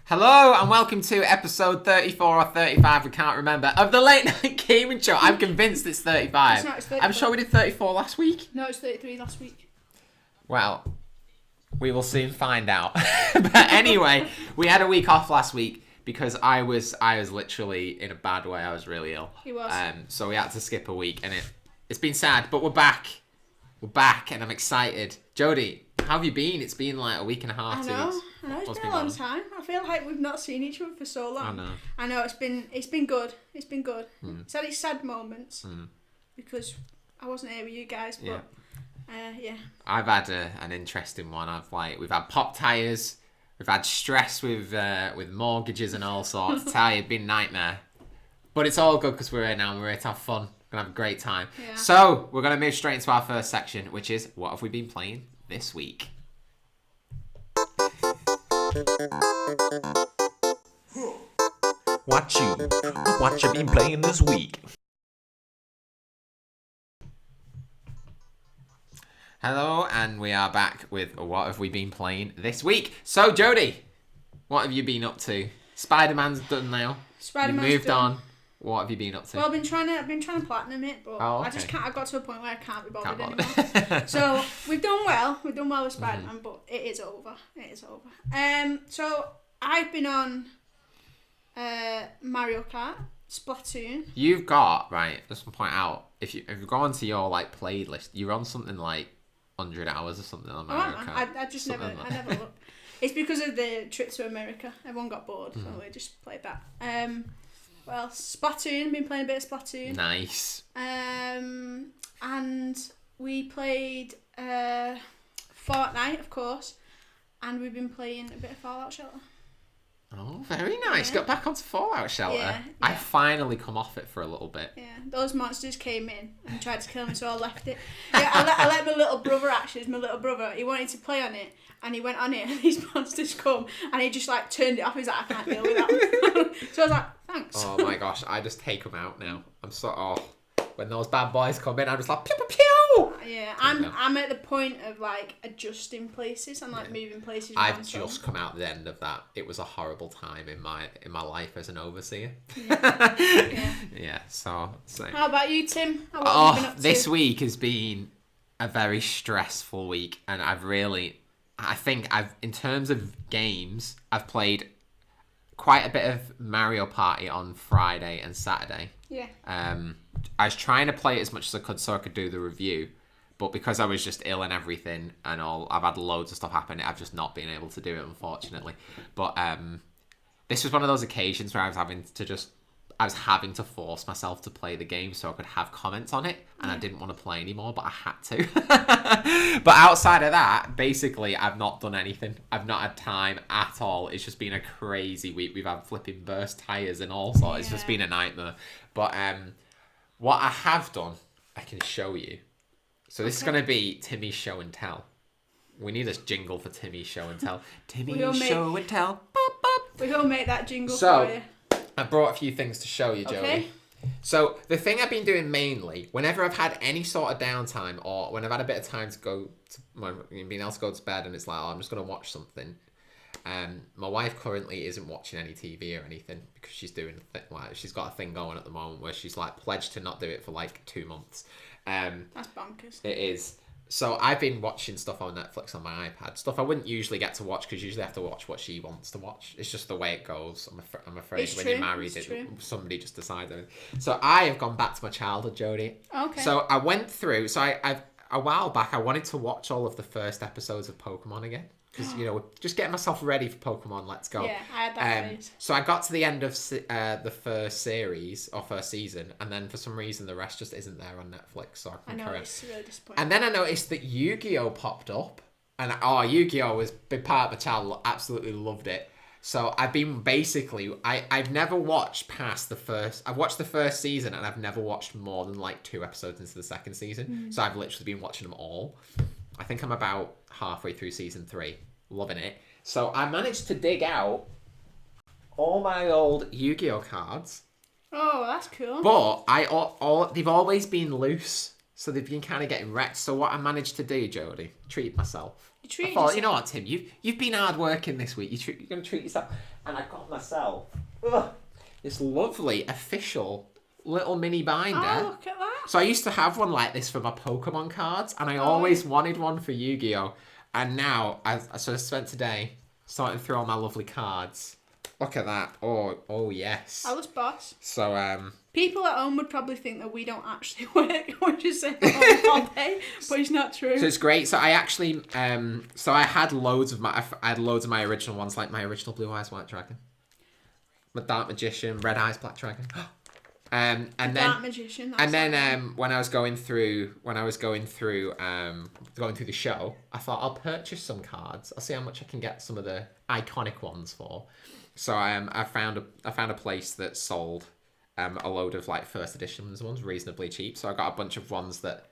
Hello and welcome to episode 34 or 35, we can't remember, of the Late Night Gaming Show. I'm convinced it's 35. It's 34. I'm sure we did 34 last week. No, it's 33 last week. Well, we will soon find out. But anyway, we had a week off last week because I was literally in a bad way. I was really ill. He was. So we had to skip a week and it's been sad, but we're back. We're back and I'm excited. Jodie, how have you been? It's been like a week and a half, 2 weeks. I know, it's been a long time. I feel like we've not seen each other for so long. I know, it's been good. It's been good. It's had its sad moments because I wasn't here with you guys, but yeah. I've had an interesting one. We've had pop tyres, we've had stress with mortgages and all sorts. It's been a nightmare. But it's all good because we're here now and we're here to have fun. We're going to have a great time. Yeah. So, we're going to move straight into our first section, which is, what have we been playing this week? What you been playing this week? Hello, and we are back with what have we been playing this week. So, Jodie, what have you been up to? Spider-Man's done now. You've moved on. What have you been up to? Well, I've been trying to platinum it, but I just can't. I got to a point where I can't be bothered anymore. So we've done well. We've done well with Spider-Man, but it is over. It is over. So I've been on Mario Kart, Splatoon. You've got, right, just to point out, if you go onto your playlist, you're on something like 100 hours or something on Mario Kart. I just never looked. It's because of the trip to America. Everyone got bored, so we just played that. Well, Splatoon, been playing a bit of Splatoon. Nice. And we played Fortnite, of course, and we've been playing a bit of Fallout Shelter. Oh, very nice. Got back onto Fallout Shelter. Yeah. I finally come off it for a little bit. Yeah, those monsters came in and tried to kill me, so I left it. Yeah, I let my little brother, he wanted to play on it, and he went on it, and these monsters come, and he just turned it off. He's like, I can't deal with that. So I was like, thanks. Oh my gosh, I just take them out now. When those bad boys come in, I'm just like, pew, pew, pew. Yeah, I'm at the point of adjusting places and moving places around. I've just come out the end of that. It was a horrible time in my life as an overseer. Yeah. So. How about you, Tim? What have you been up to? This week has been a very stressful week, and in terms of games, I've played quite a bit of Mario Party on Friday and Saturday. Yeah. I was trying to play it as much as I could so I could do the review, but because I was just ill and everything and all, I've had loads of stuff happen. I've just not been able to do it, unfortunately. But this was one of those occasions where I was having to force myself to play the game so I could have comments on it, and I didn't want to play anymore, but I had to. But outside of that, basically, I've not done anything. I've not had time at all. It's just been a crazy week. We've had flipping burst tyres and all sorts. It's just been a nightmare. But what I have done, I can show you. So this is going to be Timmy's show and tell. We need a jingle for Timmy's show and tell. Timmy's show and tell. Bop, bop. We will make that jingle for you. I brought a few things to show you, Jodie. Okay. So the thing I've been doing mainly, whenever I've had any sort of downtime or when I've had a bit of time to being able to go to bed and it's like, I'm just going to watch something. My wife currently isn't watching any TV or anything because she's doing she's got a thing going at the moment where she's pledged to not do it for 2 months. That's bonkers. It is. So I've been watching stuff on Netflix on my iPad. Stuff I wouldn't usually get to watch because usually I have to watch what she wants to watch. It's just the way it goes. I'm afraid it's when true. You're married, somebody just decides. So I have gone back to my childhood, Jodie. Okay. So I went through. So I've a while back I wanted to watch all of the first episodes of Pokemon again. Because, just getting myself ready for Pokemon, let's go. Yeah, I had that phase. So I got to the end of the first series, or first season, and then for some reason the rest just isn't there on Netflix, so I know, it's really disappointing. And then I noticed that Yu-Gi-Oh! Popped up, and Yu-Gi-Oh! Was a big part of my channel, absolutely loved it. So I've been I've never watched past the first, I've watched the first season, and I've never watched more than 2 episodes into the second season, so I've literally been watching them all. I think I'm about halfway through season 3. Loving it. So I managed to dig out all my old Yu-Gi-Oh! Cards. Oh, that's cool. But they've always been loose. So they've been kind of getting wrecked. So what I managed to do, Jodie, treat myself. You treated I thought, yourself. you know what, Tim, you've been hard working this week. You're going to treat yourself. And I got myself this lovely official little mini binder. Oh, look at that. So I used to have one like this for my Pokemon cards, and I always wanted one for Yu-Gi-Oh! And now, I spent today sorting through all my lovely cards. Look at that. Oh yes. I was boss. So, People at home would probably think that we don't actually work. We're just sitting at home all day, but it's not true. So it's great. So I actually, so I had loads of my original ones, like my original Blue Eyes White Dragon, my Dark Magician, Red Eyes Black Dragon, and then Dark Magician. When I was going through the show, I thought I'll purchase some cards. I'll see how much I can get some of the iconic ones for. So I found a place that sold a load of like first editions ones reasonably cheap. So I got a bunch of ones that,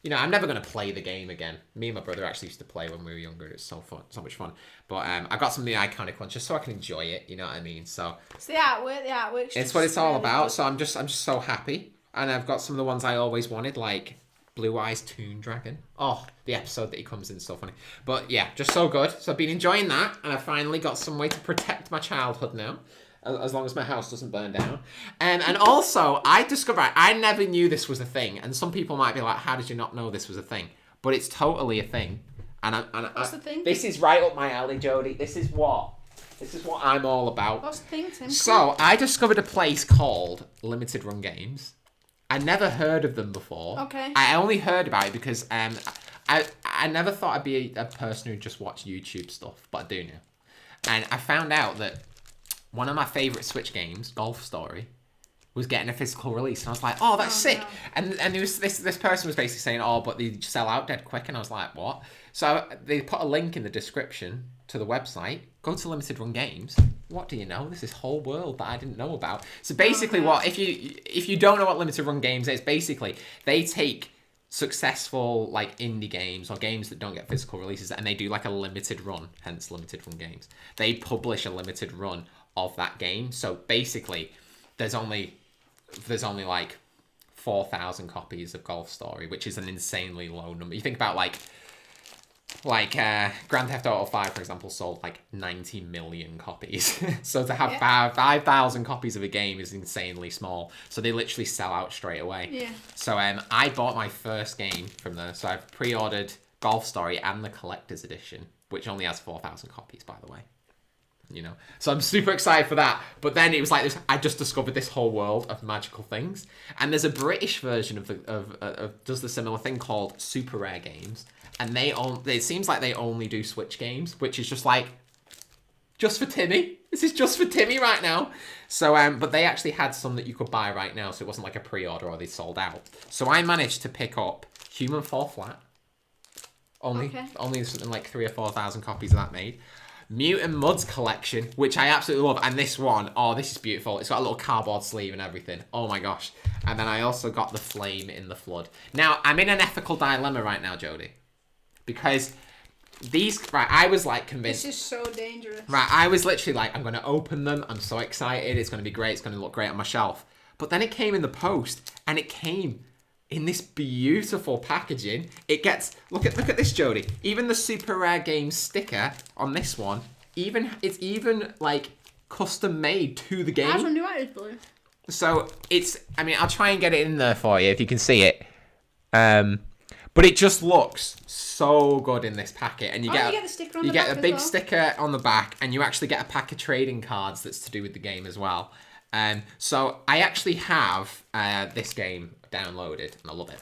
you know, I'm never going to play the game again. Me and my brother actually used to play when we were younger. It's so much fun. But I got some of the iconic ones just so I can enjoy it. You know what I mean? So it's the artwork. The artwork's it's what it's all really about. good. So I'm just so happy, and I've got some of the ones I always wanted, like Blue Eyes Toon Dragon. Oh, the episode that he comes in is so funny. But yeah, just so good. So I've been enjoying that, and I finally got some way to protect my childhood now, as long as my house doesn't burn down. And also, I discovered, I never knew this was a thing, and some people might be like, how did you not know this was a thing? But it's totally a thing. What's the thing? This is right up my alley, Jodie. This is what I'm all about. What's the thing, Tim? So, I discovered a place called Limited Run Games. I never heard of them before. Okay. I only heard about it because I never thought I'd be a person who just watched YouTube stuff, but I do now. And I found out that one of my favourite Switch games, Golf Story, was getting a physical release. And I was like, oh, that's sick. No. And it was, this person was basically saying, oh, but they sell out dead quick. And I was like, what? So they put a link in the description to the website. Go to Limited Run Games. What do you know? There's this whole world that I didn't know about. So basically if you don't know what Limited Run Games is, basically they take successful like indie games or games that don't get physical releases and they do like a limited run, hence Limited Run Games. They publish a limited run of that game. So basically there's only like 4,000 copies of Golf Story, which is an insanely low number. You think about like Grand Theft Auto 5, for example, sold like 90 million copies. So to have 5,000 copies of a game is insanely small. So they literally sell out straight away. Yeah. So I bought my first game from there. So I've pre-ordered Golf Story and the collector's edition, which only has 4,000 copies, by the way. You know, so I'm super excited for that. But then it was like this. I just discovered this whole world of magical things, and there's a British version of does the similar thing called Super Rare Games, and it seems like they only do Switch games, which is just like just for Timmy. This is just for Timmy right now. So but they actually had some that you could buy right now, so it wasn't like a pre-order or they sold out. So I managed to pick up Human Fall Flat. Only something like 3,000 or 4,000 copies of that made. Mutant Muds collection, which I absolutely love, and this one, oh, this is beautiful. It's got a little cardboard sleeve and everything. Oh my gosh. And then I also got the Flame in the Flood. Now, I'm in an ethical dilemma right now, Jodie, because I was like convinced. This is so dangerous. Right, I was literally like, I'm going to open them. I'm so excited. It's going to be great. It's going to look great on my shelf. But then it came in the post, and it came in this beautiful packaging. It gets, look at this, Jodie. Even the Super Rare Games sticker on this one, it's even like custom made to the game. I wonder why it was blue. So I'll try and get it in there for you if you can see it. But it just looks so good in this packet, and you get the sticker on the back. You get a big as well. sticker on the back, and you actually get a pack of trading cards that's to do with the game as well. So I actually have this game downloaded, and I love it.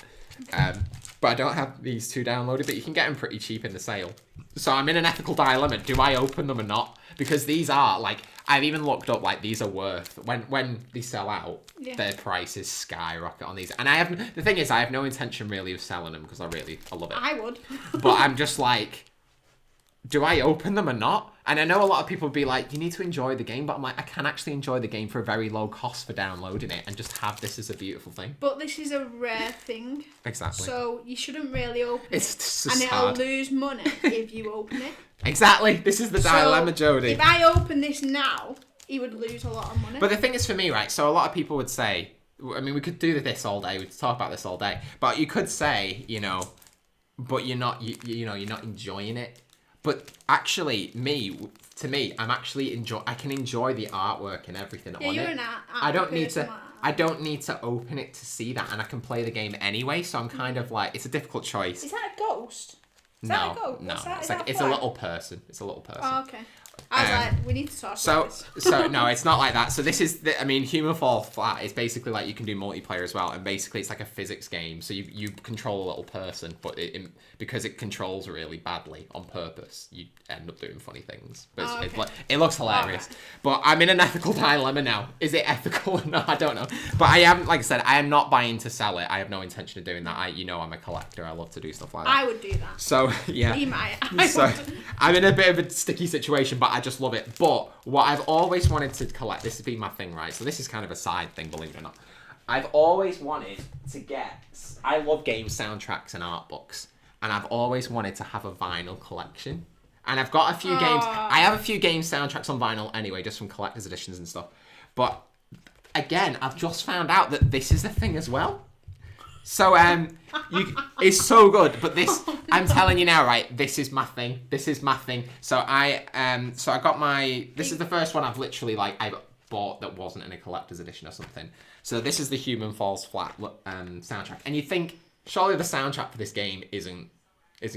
But I don't have these two downloaded, but you can get them pretty cheap in the sale. So I'm in an ethical dilemma. Do I open them or not? Because these are, like, I've even looked up, like, these are worth, when they sell out, their prices skyrocket on these. And the thing is, I have no intention really of selling them, because I love it. I would. But I'm just like, do I open them or not? And I know a lot of people would be like, you need to enjoy the game, but I'm like, I can actually enjoy the game for a very low cost for downloading it and just have this as a beautiful thing. But this is a rare thing. Exactly. So you shouldn't really open It's it. And hard. it'll lose money if you open it. Exactly. This is the dilemma, Jodie. If I open this now, he would lose a lot of money. But the thing is for me, right, so a lot of people would say, I mean, we could do this all day, we could talk about this all day, but you could say, you know, but you're not, you're not enjoying it. But actually, to me, I can enjoy the artwork and everything on you're it. an art I don't need person to. like that. I don't need to open it to see that, and I can play the game anyway. So I'm kind of like, it's a difficult choice. Is that a ghost? Is No, that a ghost? no, What's that? it's Is like that it's a little person. It's a little person. Oh, okay. I was like, we need to talk So, about this. no, it's not like that. So this is, Human Fall Flat is basically like you can do multiplayer as well, and basically it's like a physics game. So you control a little person, but because it controls really badly on purpose, you end up doing funny things. But it looks hilarious. Right. But I'm in an ethical dilemma now. Is it ethical or not? I don't know. But I am, like I said, I am not buying to sell it. I have no intention of doing that. I'm a collector. I love to do stuff like that. I would do that. So yeah. He might. So I'm in a bit of a sticky situation, but I just love it. But what I've always wanted to collect, this has been my thing, right? So this is kind of a side thing, believe it or not. I've always wanted to get, I love game soundtracks and art books, and I've always wanted to have a vinyl collection. And I've got a few games, I have a few game soundtracks on vinyl anyway, just from collector's editions and stuff. But again, I've just found out that this is a thing as well. So it's so good, but this I'm telling you now, right? This is my thing. So I got this is the first one I've literally I bought that wasn't in a collector's edition or something. So this is the Human Falls Flat soundtrack, and you think surely the soundtrack for this game isn't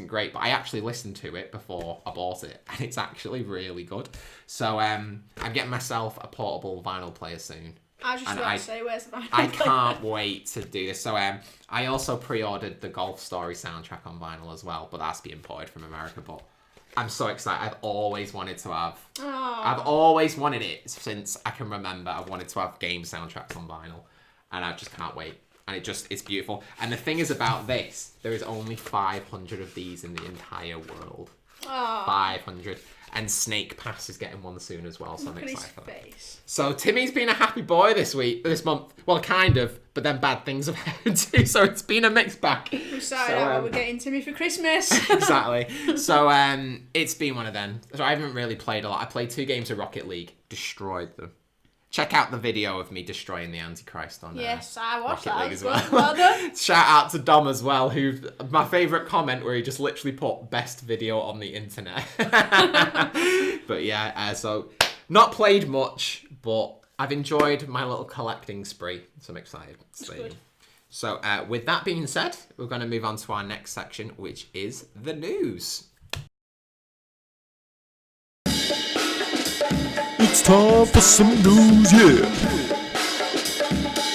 great, but I actually listened to it before I bought it, and it's actually really good. So I'm getting myself a portable vinyl player soon. I was just about to say, where's the vinyl I player? can't wait to do this. So I also pre-ordered the Golf Story soundtrack on vinyl as well, but that's being imported from America. But I'm so excited. I've always wanted to have. I've always wanted it since I can remember. I've wanted to have game soundtracks on vinyl, and I just can't wait. And it's beautiful. And the thing is about this, there is only 500 of these in the entire world. 500. And Snake Pass is getting one soon as well, so I'm excited for that. Face. So Timmy's been a happy boy this month. Well, kind of, but then bad things have happened too, so it's been a mixed bag. We started out we're getting Timmy for Christmas. Exactly. So it's been one of them. So I haven't really played a lot. I played 2 games of Rocket League, destroyed them. Check out the video of me destroying the Antichrist on Yes, I watched Rocket that League as as well. Well done. Shout out to Dom as well, who my favourite comment where he just literally put best video on the internet. But yeah, so not played much, but I've enjoyed my little collecting spree, so I'm excited. So with that being said, we're going to move on to our next section, which is the news. It's time for some news, yeah.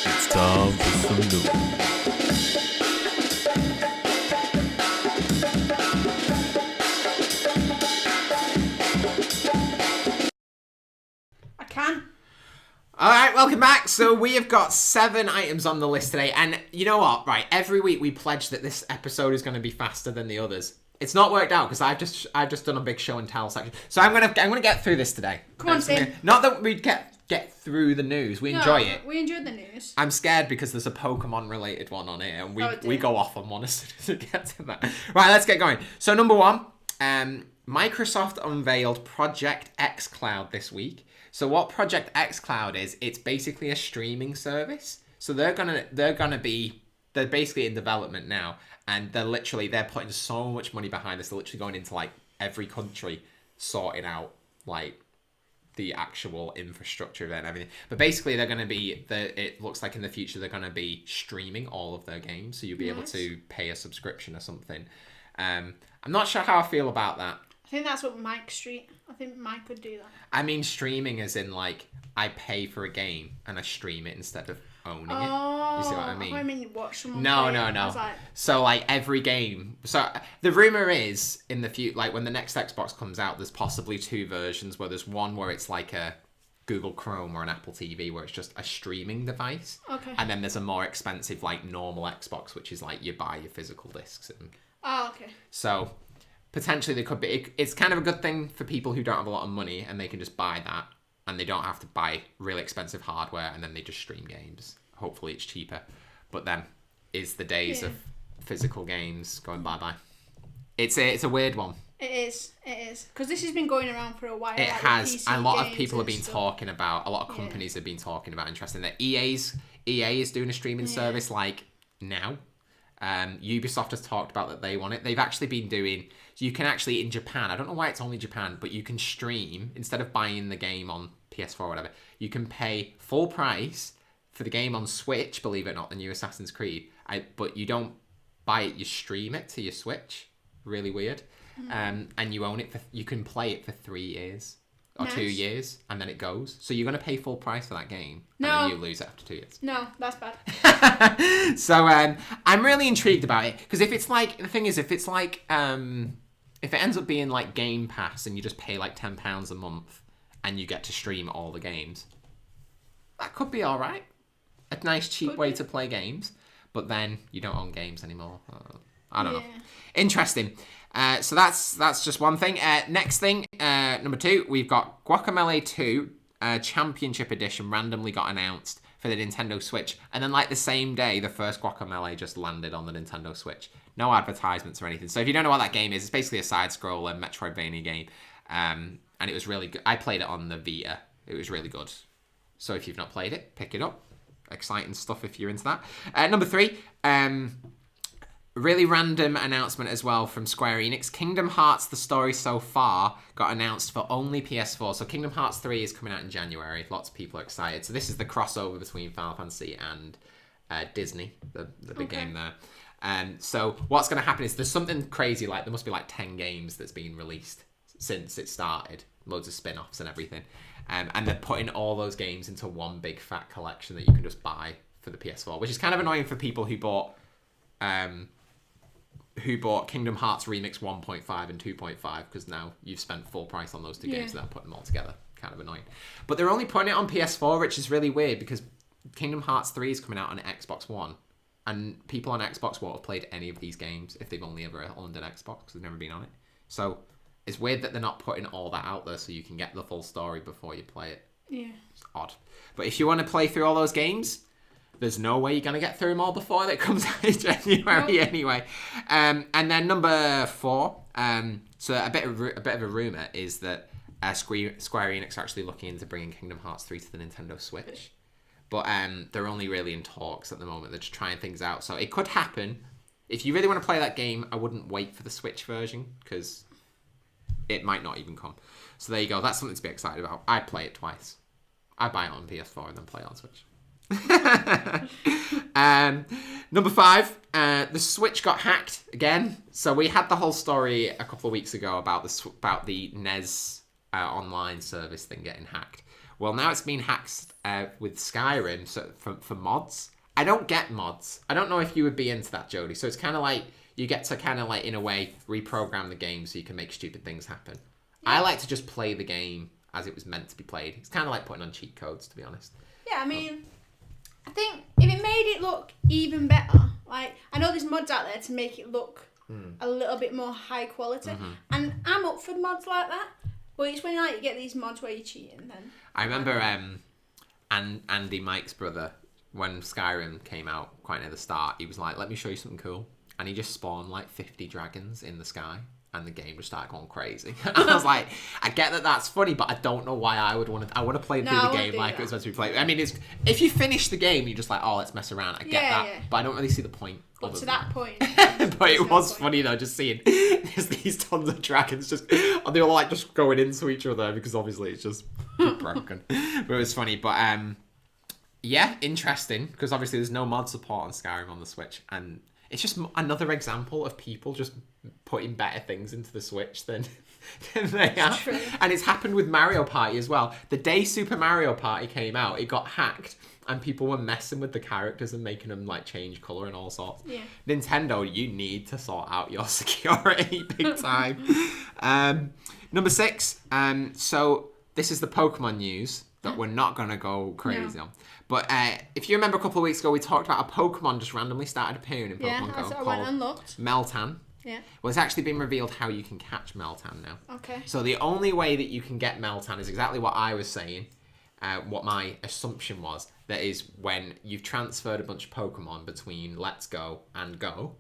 It's time for some news. I can. All right, welcome back. So we have got 7 items on the list today, and you know what? Right, every week we pledge that this episode is going to be faster than the others. It's not worked out because I've just done a big show and tell section. So I'm gonna get through this today. Come on, Tim. Not that we get through the news. We enjoy it. We enjoyed the news. I'm scared because there's a Pokemon related one on it, and we go off on one as soon as we get to that. Right, let's get going. So number 1, Microsoft unveiled Project xCloud this week. So what Project xCloud is, it's basically a streaming service. So they're basically in development now, and they're putting so much money behind this. They're literally going into every country, sorting out the actual infrastructure of it and everything. But basically, they're going to be it looks like in the future they're going to be streaming all of their games, so you'll be able to pay a subscription or something. I'm not sure how I feel about that. I think that's what I think Mike would do that. I mean, streaming as in I pay for a game and I stream it instead of owning it. You see what I mean? I mean, you watch someone No. play it. I was like, So every game. So the rumor is in the future, when the next Xbox comes out, there's possibly 2 versions where there's one where it's like a Google Chrome or an Apple TV where it's just a streaming device. Okay. And then there's a more expensive normal Xbox, which is you buy your physical discs. okay. So potentially there could be. It's kind of a good thing for people who don't have a lot of money and they can just buy that. And they don't have to buy really expensive hardware, and then they just stream games. Hopefully it's cheaper. But then, is the days of physical games going bye-bye? It's a weird one. It is. Because this has been going around for a while. It has. A lot of people have been stuff. talking about, a lot of companies have been talking about interesting that EA is doing a streaming service now. Ubisoft has talked about that they want it. They've actually been doing, So you can actually, in Japan, I don't know why it's only Japan, but you can stream, instead of buying the game on PS4 or whatever, you can pay full price for the game on Switch, believe it or not, the new Assassin's Creed. But you don't buy it, you stream it to your Switch. Really weird. And you own it, you can play it for 3 years. Or 2 years, and then it goes. So you're going to pay full price for that game, and then you lose it after 2 years. No, that's bad. So I'm really intrigued about it, because if it's like, the thing is, if it's like, if it ends up being like Game Pass, and you just pay like £10 a month, and you get to stream all the games, that could be all right. A nice cheap way to play games, but then you don't own games anymore. I don't know. Interesting. So that's just one thing. Next thing, number 2, we've got Guacamelee 2 Championship Edition randomly got announced for the Nintendo Switch. And then like the same day, the first Guacamelee just landed on the Nintendo Switch. No advertisements or anything. So if you don't know what that game is, it's basically a side-scroller Metroidvania game. And it was really good. I played it on the Vita. It was really good. So if you've not played it, pick it up. Exciting stuff if you're into that. Number 3, really random announcement as well from Square Enix. Kingdom Hearts, the story so far, got announced for only PS4. So Kingdom Hearts 3 is coming out in January. Lots of people are excited. So this is the crossover between Final Fantasy and Disney, the big game there. So what's going to happen is there's something crazy, like there must be like 10 games that's been released since it started. Loads of spin-offs and everything. And they're putting all those games into one big fat collection that you can just buy for the PS4, which is kind of annoying for people who bought Kingdom Hearts Remix 1.5 and 2.5, because now you've spent full price on those two games without putting them all together. Kind of annoying. But they're only putting it on PS4, which is really weird, because Kingdom Hearts 3 is coming out on Xbox One, and people on Xbox won't have played any of these games if they've only ever owned an Xbox. They've never been on it. So it's weird that they're not putting all that out there so you can get the full story before you play it. Yeah. It's odd. But if you want to play through all those games, there's no way you're going to get through them all before that comes out in January anyway. And then number 4, so a bit of a rumour is that Square Enix are actually looking into bringing Kingdom Hearts 3 to the Nintendo Switch. But they're only really in talks at the moment. They're just trying things out. So it could happen. If you really want to play that game, I wouldn't wait for the Switch version, because it might not even come. So there you go. That's something to be excited about. I'd play it twice. I'd buy it on PS4 and then play it on Switch. Number 5, the Switch got hacked again. So we had the whole story a couple of weeks ago about the NES online service thing getting hacked. Well, now it's been hacked with Skyrim, so for mods. I don't get mods. I don't know if you would be into that, Jodie. So it's kind of like you get to kind of like, in a way, reprogram the game so you can make stupid things happen. Yeah. I like to just play the game as it was meant to be played. It's kind of like putting on cheat codes, to be honest. Yeah, I mean, I think if it made it look even better, like, I know there's mods out there to make it look a little bit more high quality, and I'm up for mods like that, but it's when like you get these mods where you're cheating then. I remember Andy Mike's brother, when Skyrim came out quite near the start, he was like, let me show you something cool, and he just spawned like 50 dragons in the sky. And the game just started going crazy. I was like, I get that that's funny, but I don't know why I would want to. I want to play through the game like it was meant to be played. I mean, if you finish the game, you're just like, oh, let's mess around. I get that, but I don't really see the point. Up to that point. But it was funny though, just seeing there's these tons of dragons just, and they're all like just going into each other because obviously it's just broken. But it was funny. But yeah, interesting, because obviously there's no mod support on Skyrim on the Switch, and it's just another example of people just putting better things into the Switch than they have. True. And it's happened with Mario Party as well. The day Super Mario Party came out, it got hacked, and people were messing with the characters and making them like change colour and all sorts. Yeah. Nintendo, you need to sort out your security big time. Number 6, so this is the Pokemon news that we're not going to go crazy on. But if you remember a couple of weeks ago, we talked about a Pokemon just randomly started appearing in Pokemon Go called went and looked. Meltan. Yeah. Well, it's actually been revealed how you can catch Meltan now. Okay. So the only way that you can get Meltan is exactly what I was saying, what my assumption was. That is when you've transferred a bunch of Pokemon between Let's Go and Go,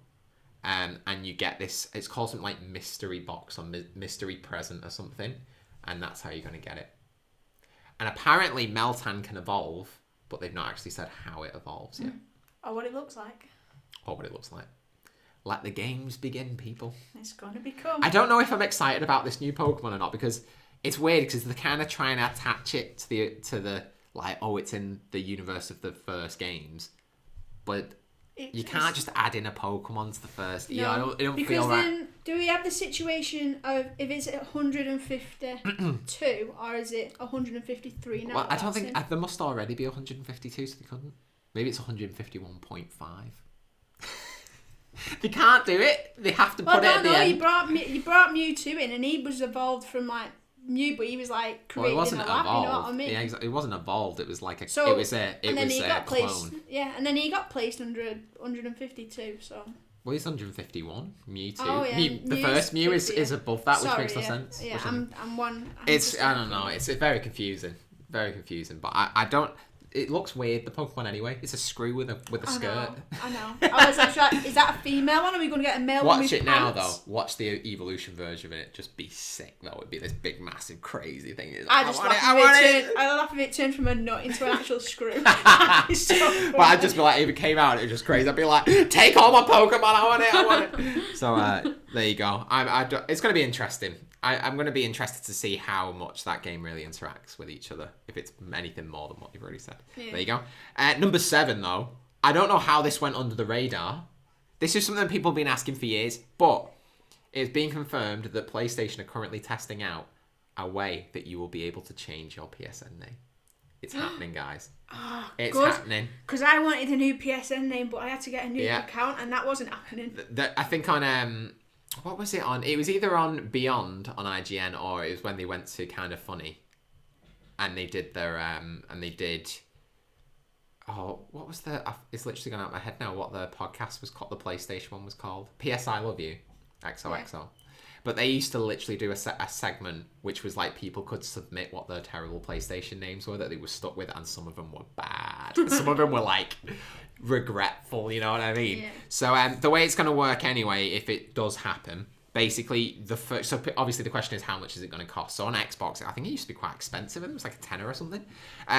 and you get this, it's called something like Mystery Box or Mystery Present or something, and that's how you're going to get it. And apparently Meltan can evolve, but they've not actually said how it evolves yet. Or what it looks like. Or what it looks like. let the games begin, people. It's gonna become. I don't know if I'm excited about this new Pokemon or not, because it's weird because they're kind of trying to attach it to the like, oh, it's in the universe of the first games, but you can't just add in a Pokemon to the first. No, it don't because feel right. then do we have the situation of if it's 152 or is it 153 now? Well, I don't think there must already be 152, so they couldn't. Maybe it's 151.5. They can't do it. They have to put it at the end. You brought Mewtwo in, and he was evolved from like Mew, but he was like created Well, it wasn't in a lab. evolved. You know what I mean? Yeah, exactly. It wasn't evolved. It was like a. So, it was a placed, clone. Yeah, and then he got placed under 152. So. Well, he's 151. Mewtwo. Oh, yeah. The first Mew is above that, which makes no yeah. sense. Yeah, I'm one. I don't know. It's very confusing. Very confusing. But I don't. It looks weird, the Pokemon anyway. It's a screw with a skirt. I know. I was like, is that a female one? Or are we going to get a male one? Watch it now, though. Watch the evolution version of it. Just be sick, though. It'd be this big, massive, crazy thing. I laugh if it turned from a nut into an actual screw. It's so funny. But I'd just be like, if it came out, it was just crazy. I'd be like, take all my Pokemon. I want it. So there you go. It's going to be interesting. I'm going to be interested to see how much that game really interacts with each other, if it's anything more than what you've already said. Yeah. There you go. Number 7, though. I don't know how this went under the radar. This is something people have been asking for years, but it's being confirmed that PlayStation are currently testing out a way that you will be able to change your PSN name. It's happening, guys. Oh, it's happening. Because I wanted a new PSN name, but I had to get a new account, and that wasn't happening. I think on... what was it on? It was either on Beyond on IGN, or it was when they went to Kind of Funny, and they did their what was it's literally gone out of my head now what the podcast was called, the PlayStation one was called. PS I Love You, XOXO. Yeah. But they used to literally do a segment which was like people could submit what their terrible PlayStation names were that they were stuck with, and some of them were bad. Some of them were like regretful, you know what I mean? Yeah. So the way it's going to work anyway, if it does happen, basically so obviously the question is how much is it going to cost. So on Xbox, I think it used to be quite expensive. It was like a tenner or something.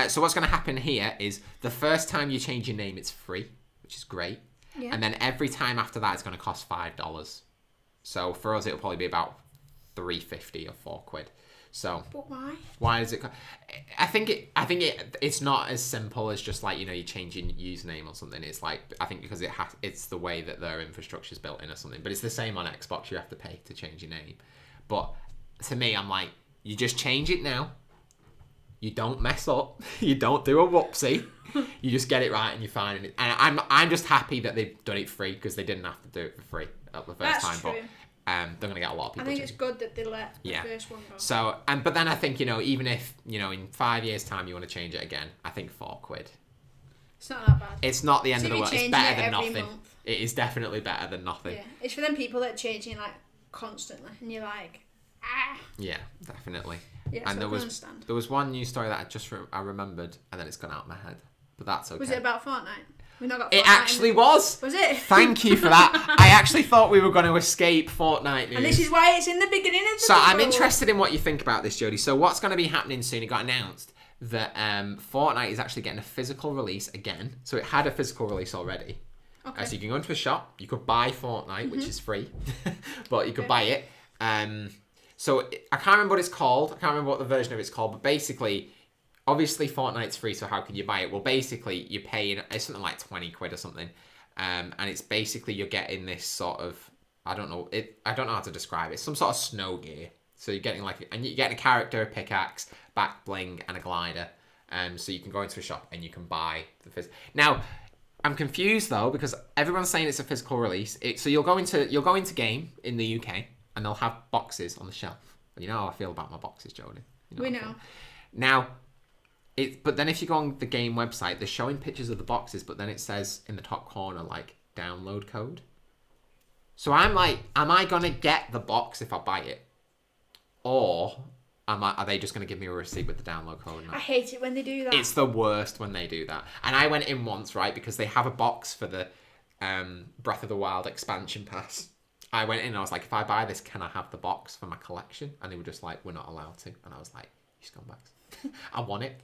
So what's going to happen here is the first time you change your name, it's free, which is great. Yeah. And then every time after that, it's going to cost $5. So for us, it'll probably be about $3.50 or £4. So, but why? Why is it? I think it's not as simple as just like, you know, you change your username or something. It's like, I think because it's the way that their infrastructure is built in or something. But it's the same on Xbox. You have to pay to change your name. But to me, I'm like, you just change it now. You don't mess up. You don't do a whoopsie. You just get it right and you're fine. And I'm just happy that they've done it free, because they didn't have to do it for free at the first time. True. But they're going to get a lot of people. I think it's good that they let the first one go. So, but then I think, you know, even if, you know, in 5 years' time you want to change it again, I think £4. It's not that bad. It's not the end of the world. It's better than nothing. Month. It is definitely better than nothing. Yeah, it's for them people that are changing like constantly, and you're like, ah. Yeah, definitely. Yeah, and so there was one news story that I remembered, and then it's gone out of my head. But that's okay. Was it about Fortnite? We've not got Fortnite. It actually was. Was it? Thank you for that. I actually thought we were going to escape Fortnite news. And this is why it's in the beginning of the So I'm interested in what you think about this, Jodie. So what's going to be happening soon? It got announced that Fortnite is actually getting a physical release again. So it had a physical release already. Okay. So you can go into a shop. You could buy Fortnite, which is free, but you could buy it. So I can't remember what it's called. I can't remember what the version of it's called. But basically, obviously Fortnite's free, so how can you buy it? Well, basically you're paying, it's something like £20 or something. And it's basically you're getting this sort of, I don't know how to describe it. Some sort of snow gear. So you're getting and you're getting a character, a pickaxe, back bling, and a glider. So you can go into a shop and you can buy the physical. Now, I'm confused though, because everyone's saying it's a physical release. So you'll go into game in the UK, and they'll have boxes on the shelf. You know how I feel about my boxes, Jodie. You know we know. Now, but then if you go on the game website, they're showing pictures of the boxes, but then it says in the top corner, like, download code. So I'm like, am I going to get the box if I buy it? Or are they just going to give me a receipt with the download code? I hate it when they do that. It's the worst when they do that. And I went in once, right, because they have a box for the Breath of the Wild expansion pass. I went in and I was like, if I buy this, can I have the box for my collection? And they were just like, we're not allowed to. And I was like, you scumbags. I want it.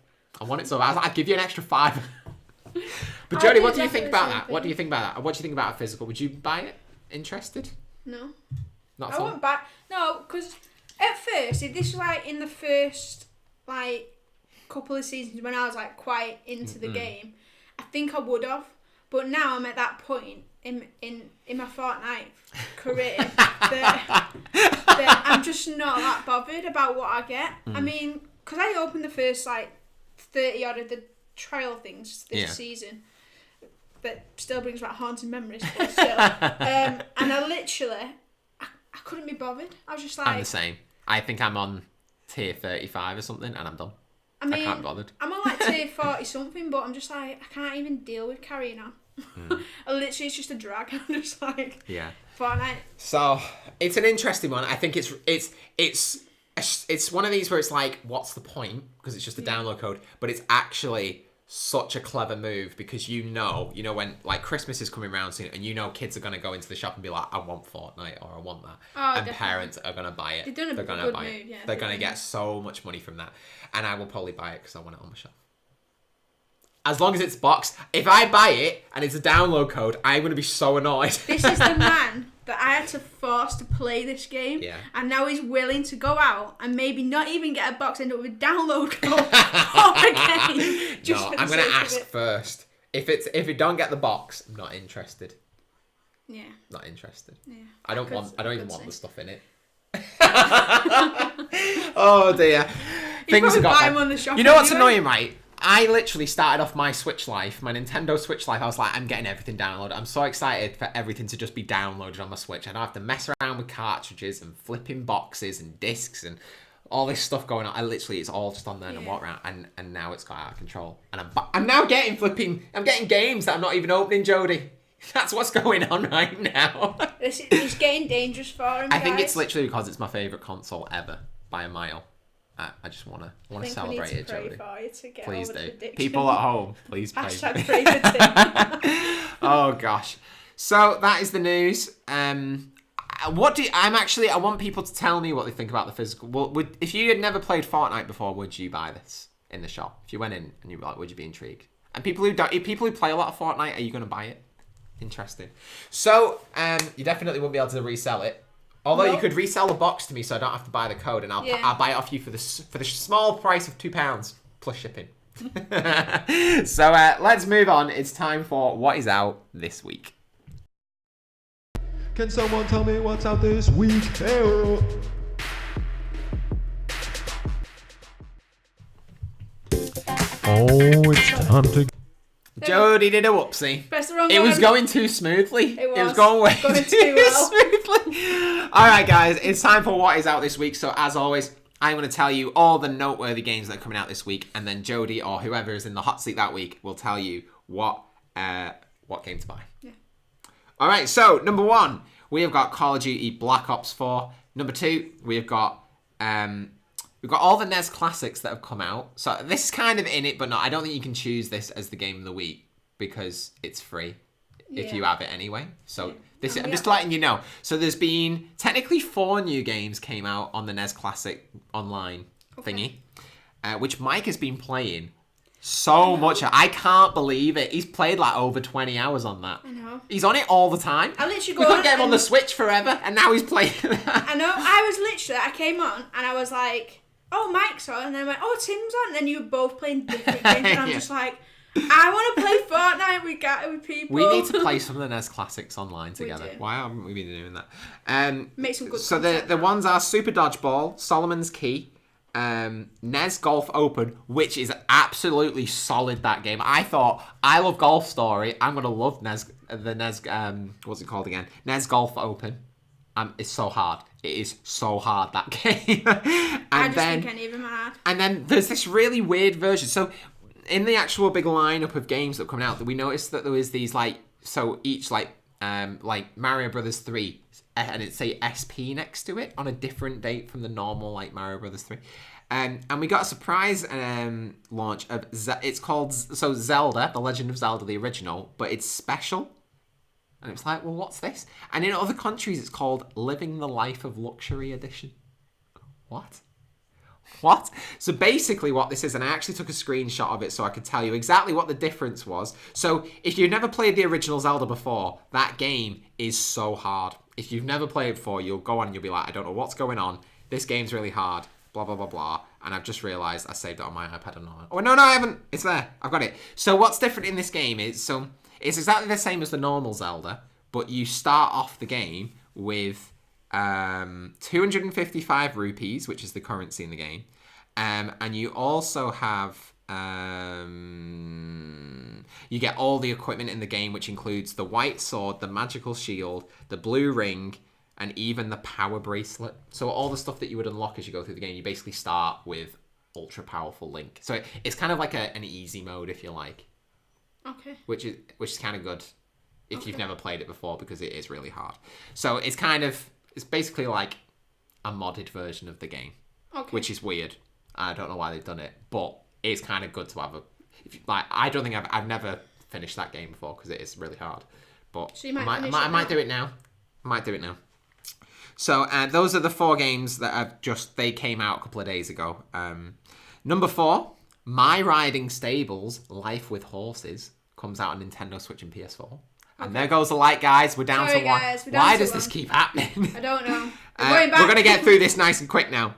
So I was like, I'll give you an extra $5. But Jodie, what do you think about that? What do you think about that? What do you think about a physical? Would you buy it? interested? No. Not I at all? went back. No, because at first, if this was like in the first like couple of seasons when I was like quite into the game, I think I would have. But now I'm at that point in my Fortnite career that I'm just not that bothered about what I get. I mean, because I opened the first like 30 odd of the trial things this season. That still brings back haunting memories, but still. And I literally, I couldn't be bothered. I was just like... I'm the same. I think I'm on tier 35 or something, and I'm done. I can't be bothered. I'm on like tier 40 something, but I'm just like, I can't even deal with carrying on. I literally, it's just a drag. I'm just like, Fortnite. So it's an interesting one. I think it's one of these where it's like, what's the point? Because it's just a download code, but it's actually such a clever move because you know when like Christmas is coming around soon, and kids are gonna go into the shop and be like, I want Fortnite or I want that, and definitely. Parents are gonna buy it. They're gonna buy it. Yeah, they're gonna get so much money from that, and I will probably buy it because I want it on my shelf. As long as it's boxed. If I buy it and it's a download code, I'm going to be so annoyed. This is the man that I had to force to play this game. Yeah. And now he's willing to go out and maybe not even get a box, end up with a download code for a game. No, I'm going to ask first. If it don't get the box, I'm not interested. Yeah. Not interested. Yeah. I don't even want the stuff in it. Oh dear. Things have got them on the shop. You know what's annoying, right? I literally started off my Switch life, my Nintendo Switch life. I was like, I'm getting everything downloaded. I'm so excited for everything to just be downloaded on my Switch. I don't have to mess around with cartridges and flipping boxes and discs and all this stuff going on. It's all just on there and walk around. And now it's got out of control. And I'm now getting games that I'm not even opening, Jodie. That's what's going on right now. It's getting dangerous for him. I think it's literally because it's my favourite console ever by a mile. I just want to celebrate it, Jodie. Please do. People at home, please pray. Hashtag pray for Tim. Oh gosh. So that is the news. I want people to tell me what they think about the physical. Well, if you had never played Fortnite before, would you buy this in the shop? If you went in and you were like, would you be intrigued? And people who play a lot of Fortnite, are you going to buy it? Interesting. So you definitely won't be able to resell it. Although you could resell the box to me, so I don't have to buy the code, and I'll buy it off you for the small price of £2 plus shipping. So let's move on. It's time for what is out this week. Can someone tell me what's out this week? Hey-oh. Oh, it's time to... Jodie did a whoopsie. Press the wrong It one. was going too smoothly. It was going way going too well. smoothly. All right, guys, it's time for what is out this week. So as always, I'm going to tell you all the noteworthy games that are coming out this week, and then Jodie or whoever is in the hot seat that week will tell you what game to buy. Yeah. All right. So number 1, we have got Call of Duty Black Ops 4. Number 2, we've got all the NES classics that have come out. So this is kind of in it, but no, I don't think you can choose this as the game of the week because it's free if you have it anyway. So I'm just letting you know. So there's been technically 4 new games came out on the NES Classic online thingy, which Mike has been playing so much. I can't believe it. He's played like over 20 hours on that. I know. He's on it all the time. I literally we couldn't get him on the Switch forever, and now he's playing that. I know. I came on and I was like, oh, Mike's on, and then I went, oh, Tim's on, and then you were both playing different games, and I'm just like, I want to play Fortnite with people. We need to play some of the NES classics online together. Why haven't we been doing that? Make some good So content. the ones are Super Dodgeball, Solomon's Key, NES Golf Open, which is absolutely solid, that game. I love Golf Story. I'm going to love the NES, what's it called again? NES Golf Open. It's so hard. It is so hard, that game. I just think any of them are hard. And then there's this really weird version. So in the actual big lineup of games that are coming out, we noticed that there was these each like Mario Brothers 3, and it say SP next to it on a different date from the normal like Mario Brothers 3. And we got a surprise launch of it's called Zelda, The Legend of Zelda, the original, but it's special. And it's like, well, what's this? And in other countries, it's called Living the Life of Luxury Edition. What? What? So basically what this is, and I actually took a screenshot of it so I could tell you exactly what the difference was. So if you've never played the original Zelda before, that game is so hard. If you've never played it before, you'll go on and you'll be like, I don't know what's going on. This game's really hard. Blah, blah, blah, blah. And I've just realised I saved it on my iPad. Oh, no, I haven't. It's there. I've got it. So what's different in this game is, so it's exactly the same as the normal Zelda, but you start off the game with 255 rupees, which is the currency in the game. And you also have... you get all the equipment in the game, which includes the white sword, the magical shield, the blue ring, and even the power bracelet. So all the stuff that you would unlock as you go through the game, you basically start with ultra powerful Link. So it's kind of like an easy mode, if you like. Okay. Which is kind of good if you've never played it before, because it is really hard. So it's basically like a modded version of the game, which is weird. I don't know why they've done it, but it's kind of good to have I don't think I've never finished that game before because it is really hard. But so you might I might do it now. So those are the 4 games that they came out a couple of days ago. Number 4, My Riding Stables: Life with Horses comes out on Nintendo Switch and PS4. And there goes the light, guys. We're down to 1. Why does this keep happening? I don't know. We're going to get through this nice and quick now.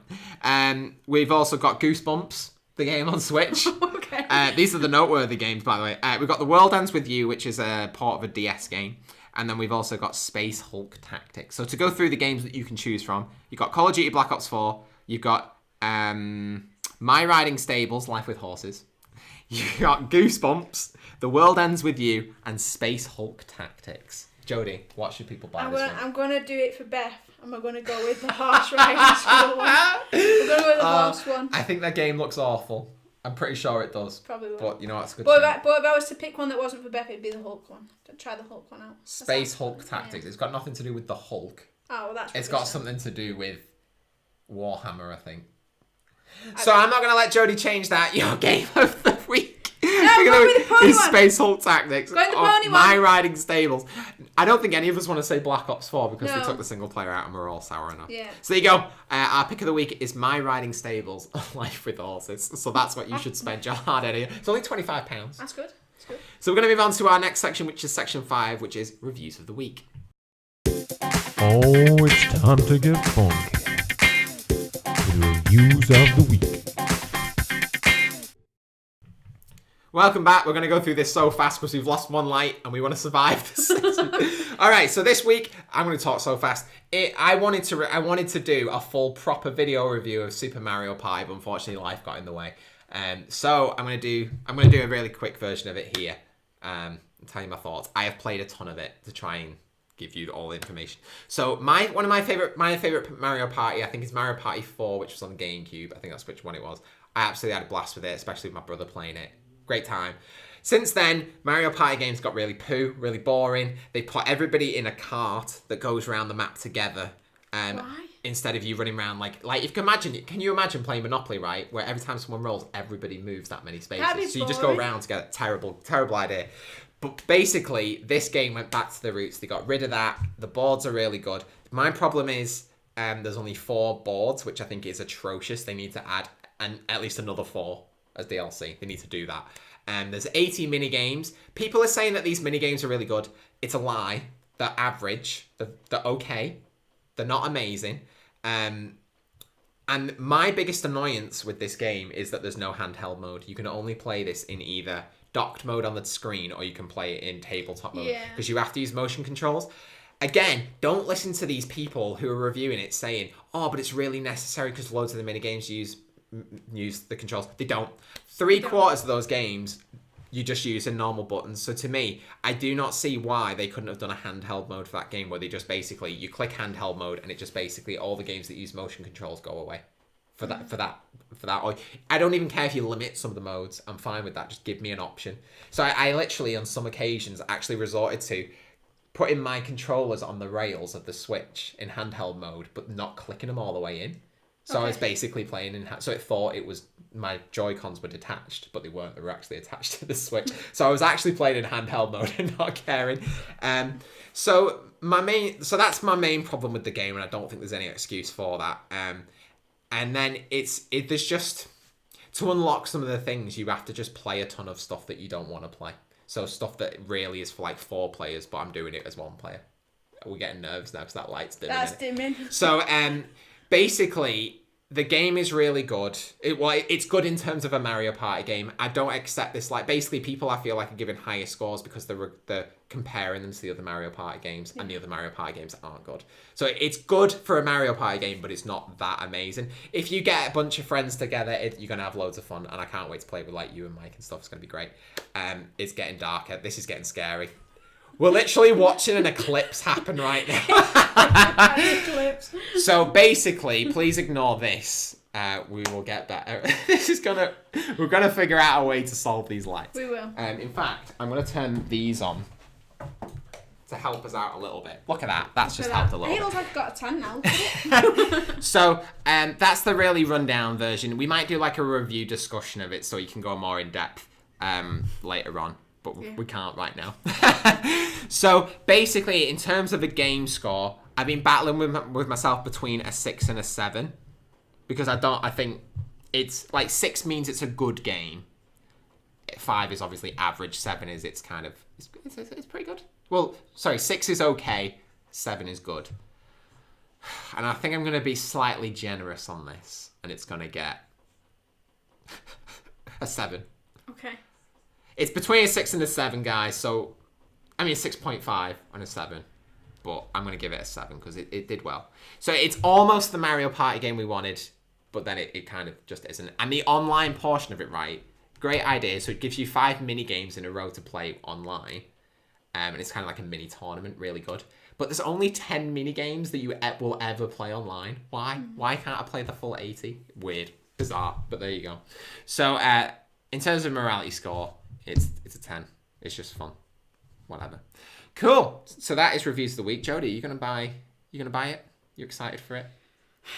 We've also got Goosebumps, the game on Switch. Okay. These are the noteworthy games, by the way. We've got The World Ends With You, which is a port of a DS game. And then we've also got Space Hulk Tactics. So to go through the games that you can choose from, you've got Call of Duty Black Ops 4. You've got My Riding Stables: Life with Horses. You've got Goosebumps, The World Ends With You, and Space Hulk Tactics. Jodie, what should people buy this one? I'm going to do it for Beth. I'm going to go with the horse riding school one. I'm going to go with the horse one. I think that game looks awful. I'm pretty sure it does. Probably will. But you know what's good. But if I was to pick one that wasn't for Beth, it'd be the Hulk one. Try the Hulk one out. Space Hulk Tactics. Yeah. It's got nothing to do with the Hulk. Oh, well, that's. It's got something to do with Warhammer, I think. So I'm not going to let Jodie change that. Your game of the week. No, go with the pony one. Space Hulk Tactics. Go with the pony one. My Riding Stables. I don't think any of us want to say Black Ops 4 because they No. took the single player out and we're all sour enough. Yeah. So there you go. Our pick of the week is My Riding Stables: Life with Horses. So that's what you should spend your hard earned. It's only £25. That's good. That's good. So we're going to move on to our next section, which is section 5, which is reviews of the week. Oh, it's time to get funky. The reviews of the week. Welcome back. We're going to go through this so fast because we've lost one light and we want to survive this section. All right, so this week I'm going to talk so fast. I wanted to do a full proper video review of Super Mario Party, but unfortunately life got in the way. So I'm going to do a really quick version of it here. And tell you my thoughts. I have played a ton of it to try and give you all the information. So one of my favorite Mario Party, I think, is Mario Party 4, which was on GameCube. I think that's which one it was. I absolutely had a blast with it, especially with my brother playing it. Great time. Since then, Mario Party games got really really boring. They put everybody in a cart that goes around the map together. Why? Instead of you running around like can you imagine playing Monopoly, right? Where every time someone rolls, everybody moves that many spaces. That'd be So you just go boring. around together. Terrible idea. But basically, this game went back to the roots. They got rid of that. The boards are really good. My problem is there's only 4 boards, which I think is atrocious. They need to add at least another 4 as DLC. They need to do that. There's 80 mini games. People are saying that these mini games are really good. It's a lie. They're average. They're okay. They're not amazing. And my biggest annoyance with this game is that there's no handheld mode. You can only play this in either docked mode on the screen or you can play it in tabletop mode. Because you have to use motion controls. Again, don't listen to these people who are reviewing it saying, oh, but it's really necessary because loads of the mini games use the controls. They don't. 3/4 of those games you just use in normal buttons. So to me, I do not see why they couldn't have done a handheld mode for that game where they just basically you click handheld mode and it just basically all the games that use motion controls go away. For that. Or I don't even care if you limit some of the modes. I'm fine with that. Just give me an option. So I literally on some occasions actually resorted to putting my controllers on the rails of the Switch in handheld mode, but not clicking them all the way in. So I was basically playing in... So it thought it was... My Joy-Cons were detached, but they weren't. They were actually attached to the Switch. So I was actually playing in handheld mode and not caring. So that's my main problem with the game, and I don't think there's any excuse for that. And then there's just, to unlock some of the things, you have to just play a ton of stuff that you don't want to play. So stuff that really is for like 4 players, but I'm doing it as 1 player. We're getting nervous now because that light's dimming. That's dimming. So basically, the game is really good. It's good in terms of a Mario Party game. I don't accept this. Like, basically, people I feel like are giving higher scores because they're comparing them to the other Mario Party games, and the other Mario Party games aren't good. So it's good for a Mario Party game, but it's not that amazing. If you get a bunch of friends together, you're going to have loads of fun, and I can't wait to play with like you and Mike and stuff. It's going to be great. It's getting darker. This is getting scary. We're literally watching an eclipse happen right now. Eclipse. So basically, please ignore this. We will get better. We're gonna figure out a way to solve these lights. We will. In fact, I'm gonna turn these on to help us out a little bit. Look at that. That's just helped a little It bit. looks like I've got a tan now. So that's the really rundown version. We might do like a review discussion of it so you can go more in depth later on. But we can't right now. So basically, in terms of a game score, I've been battling with myself between a 6 and a 7 because I think it's like 6 means it's a good game. 5 is obviously average. 7 is it's pretty good. Well, sorry, 6 is okay. 7 is good. And I think I'm going to be slightly generous on this, and it's going to get a 7. Okay. It's between a 6 and a 7, guys. So, I mean, 6.5 and a 7. But I'm going to give it a 7 because it did well. So, it's almost the Mario Party game we wanted. But then it kind of just isn't. And the online portion of it, right? Great idea. So, it gives you 5 mini games in a row to play online. And it's kind of like a mini tournament. Really good. But there's only 10 mini games that you will ever play online. Why? Why can't I play the full 80? Weird. Bizarre. But there you go. So, in terms of morality score, it's a 10. It's just fun. Whatever. Cool. So that is reviews of the week. Jodie, you gonna buy it? You excited for it?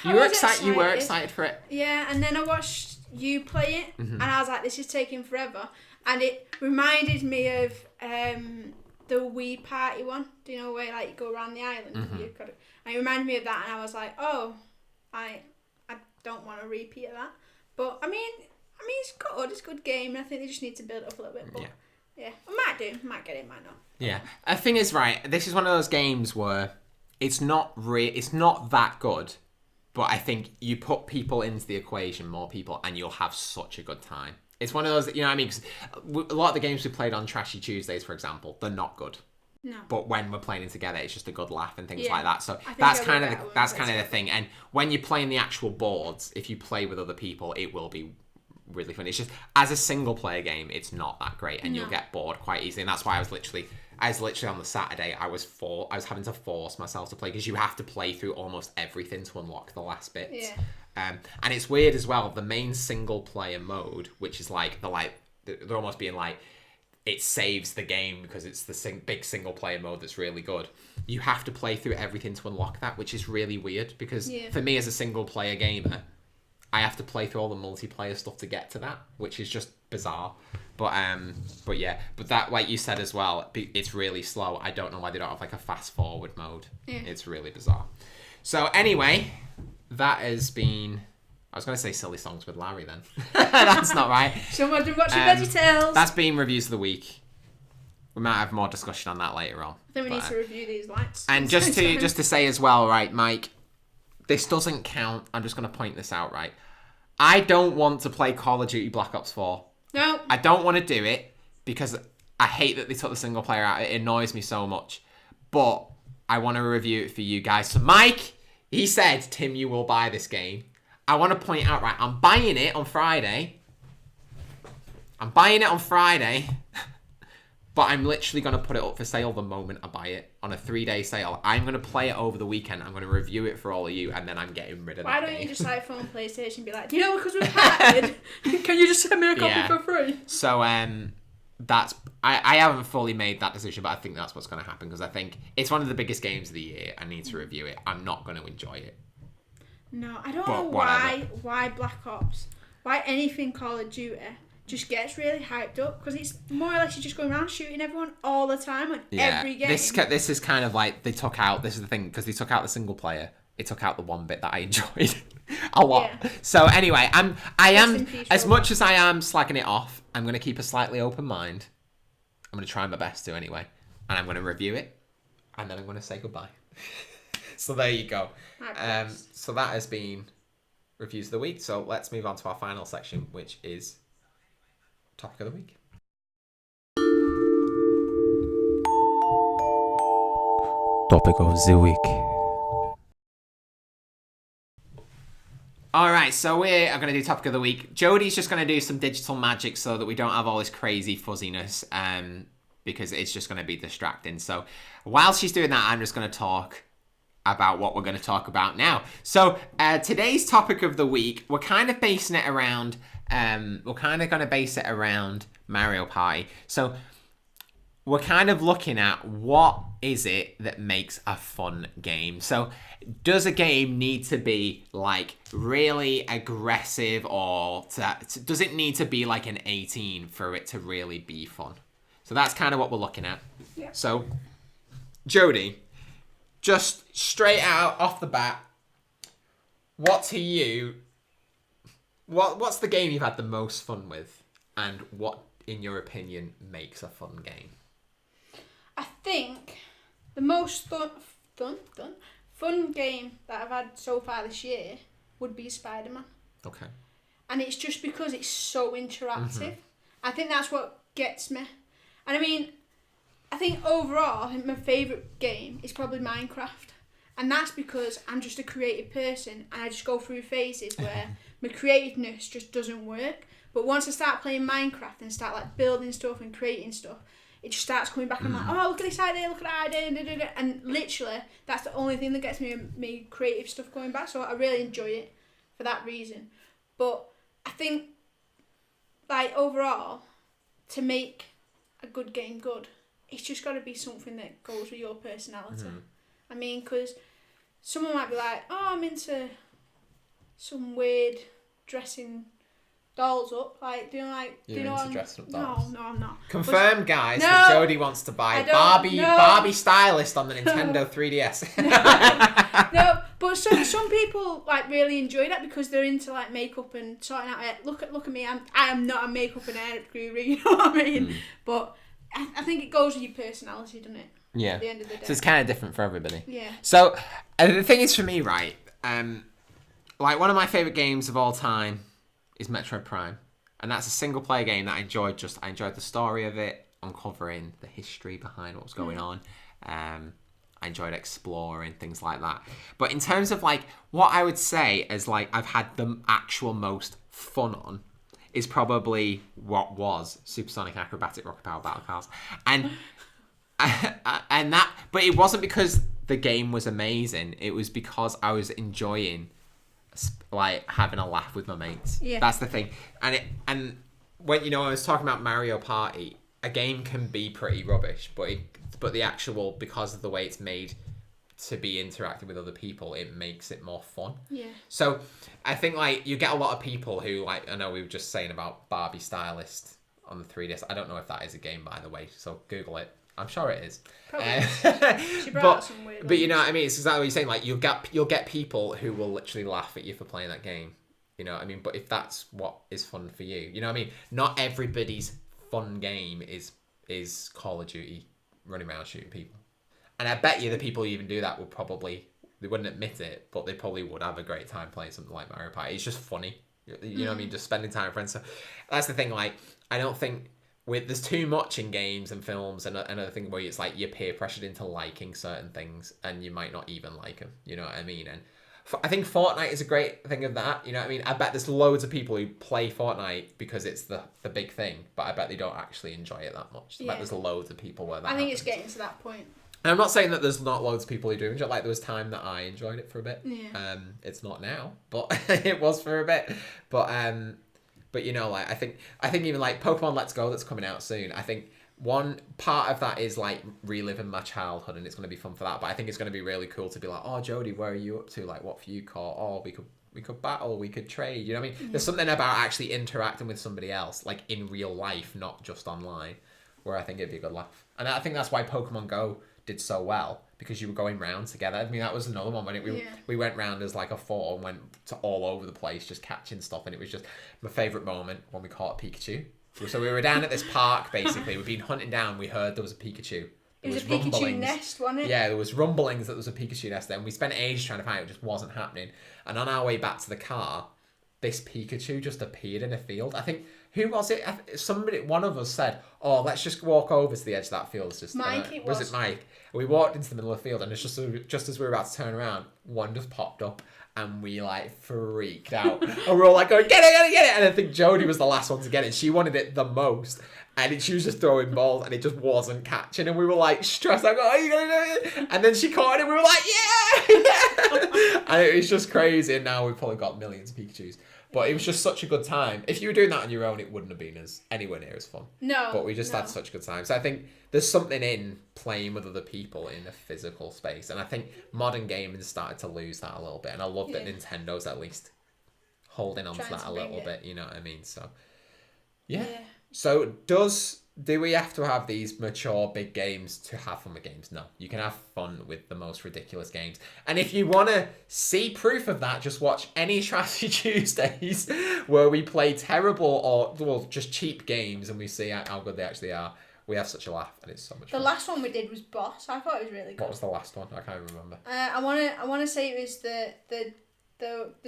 You were excited for it. Yeah, and then I watched you play it, and I was like, this is taking forever. And it reminded me of the Wii Party one. Do you know where like you go around the island? You've got it. And it reminded me of that, and I was like, oh, I don't want a repeat of that. But I mean, it's good. It's a good game, and I think they just need to build it up a little bit. But yeah, I might do. Might get it. Might not. Yeah, the thing is, right. This is one of those games where it's not that good, but I think you put people into the equation, more people, and you'll have such a good time. It's one of those, you know what I mean? 'Cause a lot of the games we played on Trashy Tuesdays, for example, they're not good. No. But when we're playing it together, it's just a good laugh and things like that. So I think that's it'll kind be of the thing. And when you're playing the actual boards, if you play with other people, it will be really fun. It's just as a single player game, it's not that great, and you'll get bored quite easily. And that's why I was literally on the Saturday, I was having to force myself to play because you have to play through almost everything to unlock the last bits. Yeah. And it's weird as well. The main single player mode, which is like they're almost being like, it saves the game because it's the big single player mode that's really good. You have to play through everything to unlock that, which is really weird because for me as a single player gamer, I have to play through all the multiplayer stuff to get to that, which is just bizarre. But that, like you said as well, it's really slow. I don't know why they don't have like a fast forward mode. Yeah. It's really bizarre. So anyway, that has been. I was going to say silly songs with Larry then. That's not right. Someone's been watching VeggieTales. That's been reviews of the week. We might have more discussion on that later on. I think we need to review these lights. And just to say as well, right, Mike, this doesn't count. I'm just going to point this out, right? I don't want to play Call of Duty Black Ops 4. No. I don't want to do it because I hate that they took the single player out. It annoys me so much. But I want to review it for you guys. So Mike, he said, Tim, you will buy this game. I want to point out, right, I'm buying it on Friday. But I'm literally going to put it up for sale the moment I buy it on a 3-day sale. I'm going to play it over the weekend. I'm going to review it for all of you, and then I'm getting rid of that game. Why don't you just like phone PlayStation and be like, you know, because we've partnered, can you just send me a copy for free? So that's I haven't fully made that decision, but I think that's what's going to happen because I think it's one of the biggest games of the year. I need to review it. I'm not going to enjoy it. No, I don't know why Black Ops, why anything Call of Duty just gets really hyped up because it's more or less you're just going around shooting everyone all the time on every game. This is kind of like this is the thing because they took out the single player. It took out the one bit that I enjoyed. A lot. Yeah. So anyway, I Rest in am peace, as Robot. much as I am slagging it off, I'm going to keep a slightly open mind. I'm going to try my best to anyway, and I'm going to review it, and then I'm going to say goodbye. So there you go. So that has been reviews of the week. So let's move on to our final section, which is topic of the week. Topic of the week. All right, so we are going to do topic of the week. Jodie's just going to do some digital magic so that we don't have all this crazy fuzziness, because it's just going to be distracting. So while she's doing that, I'm just going to talk about what we're going to talk about now. So today's topic of the week, we're kind of basing it around, we're kind of going to base it around Mario Party. So we're kind of looking at what is it that makes a fun game. So does a game need to be like really aggressive, or does it need to be like an 18 for it to really be fun? So that's kind of what we're looking at. Yeah. So Jodie, just straight out off the bat, what's the game you've had the most fun with, and what in your opinion makes a fun game? I think the most fun game that I've had so far this year would be Spider-Man. Okay. And it's just because it's so interactive. I think that's what gets me. And I mean, I think overall, I think my favourite game is probably Minecraft. And that's because I'm just a creative person and I just go through phases where my creativeness just doesn't work. But once I start playing Minecraft and start like building stuff and creating stuff, it just starts coming back and I'm like, oh, look at this idea, look at that idea, da, da, da. And literally, that's the only thing that gets me creative stuff going back. So I really enjoy it for that reason. But I think, like, overall, to make a good game good, it's just got to be something that goes with your personality. I mean, because someone might be like, oh, I'm into some weird dressing dolls up, like, do you know, like, You're do you know into dressing up dolls? No, I'm not. Confirm, guys, No, that Jodie wants to buy I don't- Barbie no. Barbie Stylist on the Nintendo 3DS. No, but some people like really enjoy that because they're into like makeup and sorting out hair. Look at me, I am not a makeup and hair guru, you know what I mean? But I think it goes with your personality, doesn't it? Yeah. At the end of the day. So it's kind of different for everybody. Yeah. So the thing is, for me, right, like one of my favorite games of all time is Metroid Prime, and that's a single player game that I enjoyed. I enjoyed the story of it, uncovering the history behind what was going on. I enjoyed exploring things like that. But in terms of like what I would say is like I've had the actual most fun on is probably what was Supersonic Acrobatic Rocket Power Battle Cars, and that. But it wasn't because the game was amazing. It was because I was enjoying like having a laugh with my mates. Yeah. That's the thing. And when I was talking about Mario Party, a game can be pretty rubbish, but the actual, because of the way it's made to be interactive with other people, it makes it more fun. Yeah. So I think like you get a lot of people who, like, I know we were just saying about Barbie Stylist on the 3DS. I don't know if that is a game, by the way, so Google it. I'm sure it is. Probably. She brought out some weird but you ones. know what I mean? It's exactly what you're saying. Like you'll get people who will literally laugh at you for playing that game. You know what I mean? But if that's what is fun for you, you know what I mean? Not everybody's fun game is Call of Duty running around shooting people. And I bet you the people who even do that would probably, they wouldn't admit it, but they probably would have a great time playing something like Mario Party. It's just funny. You know what I mean? Just spending time with friends. So that's the thing. Like, I don't think there's too much in games and films and another thing where it's like you're peer pressured into liking certain things and you might not even like them. You know what I mean? And I think Fortnite is a great thing of that. You know what I mean? I bet there's loads of people who play Fortnite because it's the big thing, but I bet they don't actually enjoy it that much. I bet there's loads of people where that I think happens. it's getting to that point. And I'm not saying that there's not loads of people who do enjoy it. Like, there was time that I enjoyed it for a bit. Yeah. It's not now, but it was for a bit. But you know, like I think even like Pokemon Let's Go that's coming out soon. I think one part of that is like reliving my childhood, and it's going to be fun for that. But I think it's going to be really cool to be like, oh, Jodie, where are you up to? Like, what have you caught? Oh, we could battle, we could trade. You know what I mean? Mm-hmm. There's something about actually interacting with somebody else, like in real life, not just online, where I think it'd be a good laugh. And I think that's why Pokemon Go did so well, because you were going round together. I mean, that was another one when we went round as like a 4 and went to all over the place just catching stuff, and it was just my favourite moment when we caught a Pikachu. So we were down at this park, basically. We'd been hunting down. We heard there was a Pikachu. It was a Pikachu nest, wasn't it? Yeah, there was rumblings that there was a Pikachu nest there. And we spent ages trying to find it. It just wasn't happening. And on our way back to the car, this Pikachu just appeared in a field. I think, who was it? One of us said, oh, let's just walk over to the edge of that field. It's just, Mike, it was. Was it Mike? And we walked into the middle of the field, and it's just as we were about to turn around, one just popped up. And we like freaked out. And we're all like going, get it. And I think Jodie was the last one to get it. She wanted it the most. And she was just throwing balls and it just wasn't catching. And we were like stressed. Like, oh, are you going to do it? And then she caught it and we were like, yeah. And it was just crazy. And now we've probably got millions of Pikachus. But it was just such a good time. If you were doing that on your own, it wouldn't have been anywhere near as fun. No. But we just had such a good time. So I think there's something in playing with other people in a physical space. And I think modern gaming started to lose that a little bit. And I love that Nintendo's at least holding on to that a little bit. You know what I mean? So, yeah. So do we have to have these mature big games to have fun with games? No. You can have fun with the most ridiculous games. And if you want to see proof of that, just watch any Trashy Tuesdays where we play terrible or, well, just cheap games and we see how good they actually are. We have such a laugh and it's so much fun. The last one we did was Boss. I thought it was really good. What was the last one? I can't remember. I wanna say it was the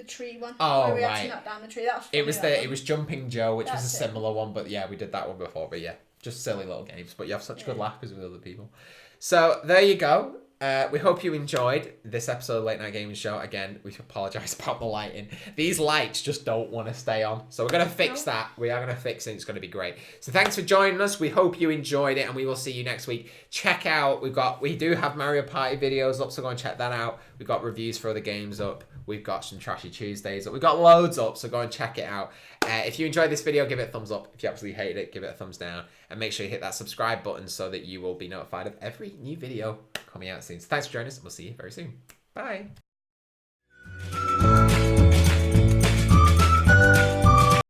tree one. Oh, where we right. had to knock down the tree. That was It was Jumping Joe, which was a That's it. similar one, but yeah, we did that one before. But yeah, just silly little games. But you have such good laughs with other people. So there you go. We hope you enjoyed this episode of Late Night Gaming Show. Again, we apologise about the lighting. These lights just don't want to stay on. So we're going to fix that. We are going to fix it. It's going to be great. So thanks for joining us. We hope you enjoyed it and we will see you next week. Check out, we do have Mario Party videos up, so go and check that out. We've got reviews for other games up. We've got some Trashy Tuesdays up. We've got loads up, so go and check it out. If you enjoyed this video, give it a thumbs up. If you absolutely hated it, give it a thumbs down. And make sure you hit that subscribe button so that you will be notified of every new video coming out soon. So thanks for joining us, and we'll see you very soon. Bye.